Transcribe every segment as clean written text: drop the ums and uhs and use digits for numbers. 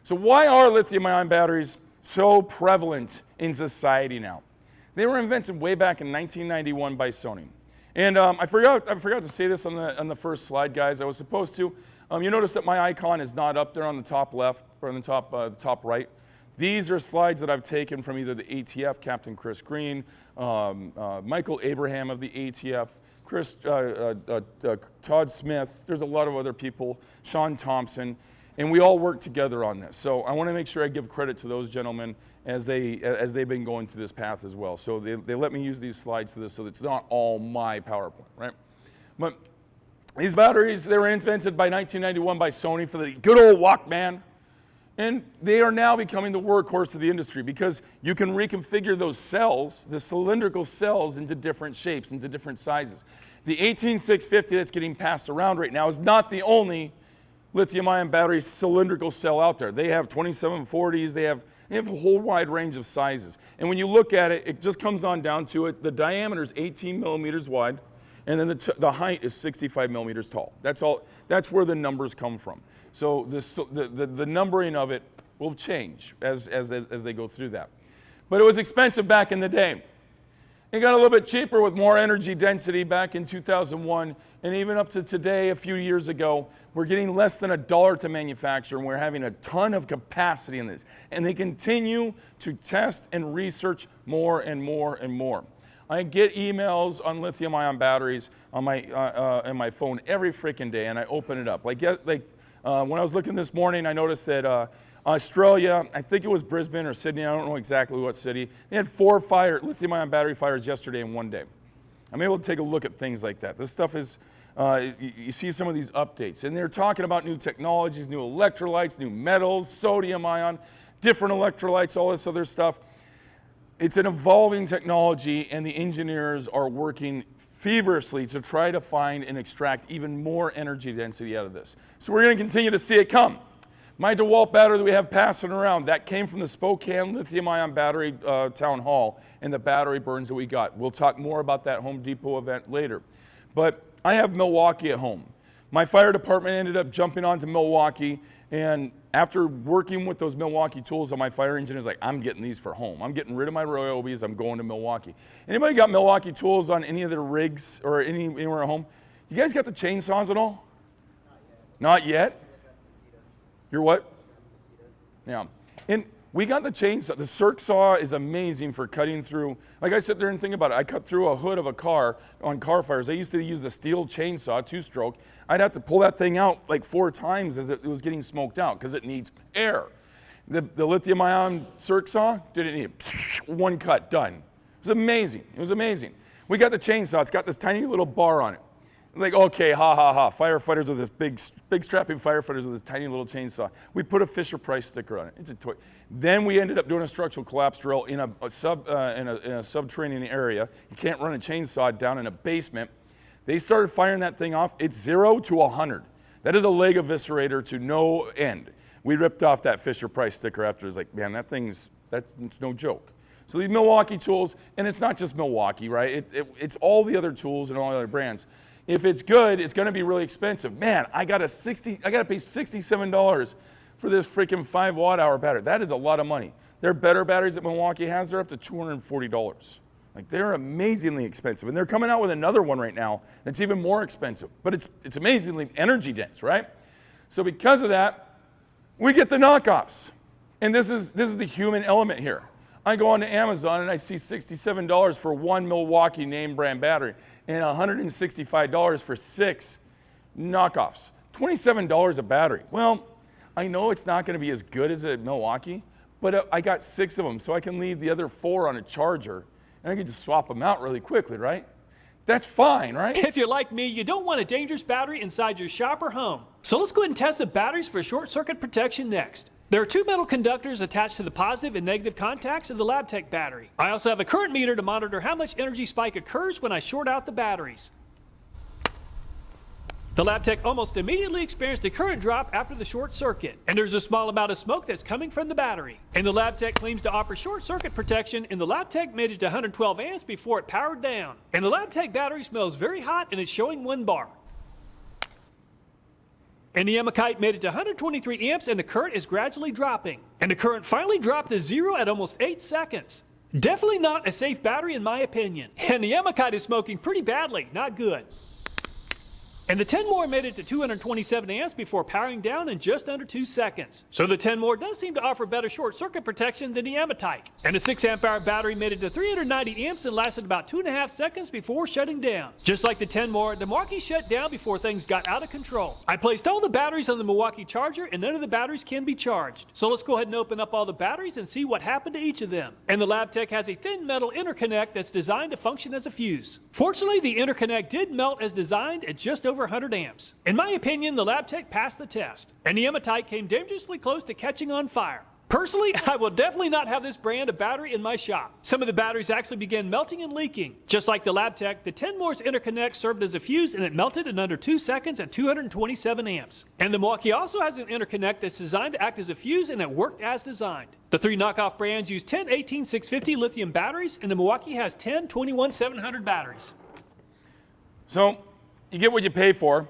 So why are lithium-ion batteries so prevalent in society now? They were invented way back in 1991 by Sony. And I forgot to say this on the first slide, guys. I was supposed to. You notice that my icon is not up there on the top left or on the top right. These are slides that I've taken from either the ATF, Captain Chris Green, Michael Abraham of the ATF, Todd Smith. There's a lot of other people, Sean Thompson, and we all work together on this. So I want to make sure I give credit to those gentlemen as they've been going through this path as well. So they let me use these slides to this, so it's not all my PowerPoint, right? But these batteries, they were invented by 1991 by Sony for the good old Walkman. And they are now becoming the workhorse of the industry because you can reconfigure those cells, the cylindrical cells, into different shapes, into different sizes. The 18650 that's getting passed around right now is not the only lithium-ion battery cylindrical cell out there. They have 2740s, they have a whole wide range of sizes. And when you look at it, it just comes on down to it. The diameter is 18 millimeters wide, and then the height is 65 millimeters tall. That's all. That's where the numbers come from. So the numbering of it will change as they go through that. But it was expensive back in the day. It got a little bit cheaper with more energy density back in 2001, and even up to today, a few years ago, we're getting less than $1 to manufacture, and we're having a ton of capacity in this. And they continue to test and research more and more and more. I get emails on lithium-ion batteries on my phone every freaking day, and I open it up. When I was looking this morning, I noticed that Australia, I think it was Brisbane or Sydney, I don't know exactly what city, they had 4 lithium-ion battery fires yesterday in one day. I'm able to take a look at things like that. This stuff is, you see some of these updates, and they're talking about new technologies, new electrolytes, new metals, sodium ion, different electrolytes, all this other stuff. It's an evolving technology, and the engineers are working feverishly to try to find and extract even more energy density out of this. So we're going to continue to see it come. My DeWalt battery that we have passing around, that came from the Spokane lithium-ion battery town hall and the battery burns that we got. We'll talk more about that Home Depot event later. But I have Milwaukee at home. My fire department ended up jumping onto Milwaukee, and after working with those Milwaukee tools on my fire engine, is like, I'm getting these for home. I'm getting rid of my Ryobi's, I'm going to Milwaukee. Anybody got Milwaukee tools on any of their rigs or anywhere at home? You guys got the chainsaws at all? Not yet? You're what? Yeah. And we got the chainsaw. The circ saw is amazing for cutting through. Like I sit there and think about it. I cut through a hood of a car on car fires. I used to use the steel chainsaw, 2-stroke. I'd have to pull that thing out like 4 times as it was getting smoked out because it needs air. The lithium-ion circ saw didn't need it. One cut, done. It was amazing. It was amazing. We got the chainsaw. It's got this tiny little bar on it. It's like, okay, ha, ha, ha. Firefighters with this big strapping firefighters with this tiny little chainsaw. We put a Fisher-Price sticker on it. It's a toy. Then we ended up doing a structural collapse drill in a subterranean area. You can't run a chainsaw down in a basement. They started firing that thing off. It's 0 to 100. That is a leg eviscerator to no end. We ripped off that Fisher-Price sticker after. It's like, man, that's no joke. So these Milwaukee tools, and it's not just Milwaukee, right? It's all the other tools and all the other brands. If it's good, it's going to be really expensive. Man, I got to pay $67 for this freaking 5 watt-hour battery. That is a lot of money. There are better batteries that Milwaukee has. They're up to $240. Like, they're amazingly expensive. And they're coming out with another one right now that's even more expensive. But it's amazingly energy dense, right? So because of that, we get the knockoffs. And this is the human element here. I go onto Amazon and I see $67 for one Milwaukee name brand battery and $165 for 6 knockoffs. $27 a battery. Well, I know it's not going to be as good as a Milwaukee, but I got 6 of them, so I can leave the other 4 on a charger, and I can just swap them out really quickly, right? That's fine, right? If you're like me, you don't want a dangerous battery inside your shop or home. So let's go ahead and test the batteries for short circuit protection next. There are 2 metal conductors attached to the positive and negative contacts of the LabTech battery. I also have a current meter to monitor how much energy spike occurs when I short out the batteries. The LabTech almost immediately experienced a current drop after the short circuit, and there's a small amount of smoke that's coming from the battery. And the LabTech claims to offer short circuit protection, and the LabTech made it to 112 amps before it powered down. And the LabTech battery smells very hot, and it's showing 1 bar. And the Amakite made it to 123 amps and the current is gradually dropping. And the current finally dropped to 0 at almost 8 seconds. Definitely not a safe battery in my opinion. And the Amakite is smoking pretty badly, not good. And the 10 more made it to 227 amps before powering down in just under 2 seconds. So the 10 more does seem to offer better short circuit protection than the Amatite. And the 6 amp hour battery made it to 390 amps and lasted about 2.5 seconds before shutting down. Just like the 10 more, the Milwaukee shut down before things got out of control. I placed all the batteries on the Milwaukee charger and none of the batteries can be charged. So let's go ahead and open up all the batteries and see what happened to each of them. And the LabTech has a thin metal interconnect that's designed to function as a fuse. Fortunately, the interconnect did melt as designed at just over 100 amps. In my opinion, the LabTech passed the test, and the Amatite came dangerously close to catching on fire. Personally, I will definitely not have this brand of battery in my shop. Some of the batteries actually began melting and leaking. Just like the LabTech, the 10 Moore's interconnect served as a fuse and it melted in under 2 seconds at 227 amps. And the Milwaukee also has an interconnect that's designed to act as a fuse and it worked as designed. The 3 knockoff brands use 10 18650 lithium batteries and the Milwaukee has 10 21700 batteries. So you get what you pay for.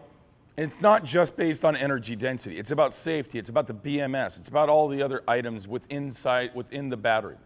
It's not just based on energy density. It's about safety. It's about the BMS. It's about all the other items within the battery.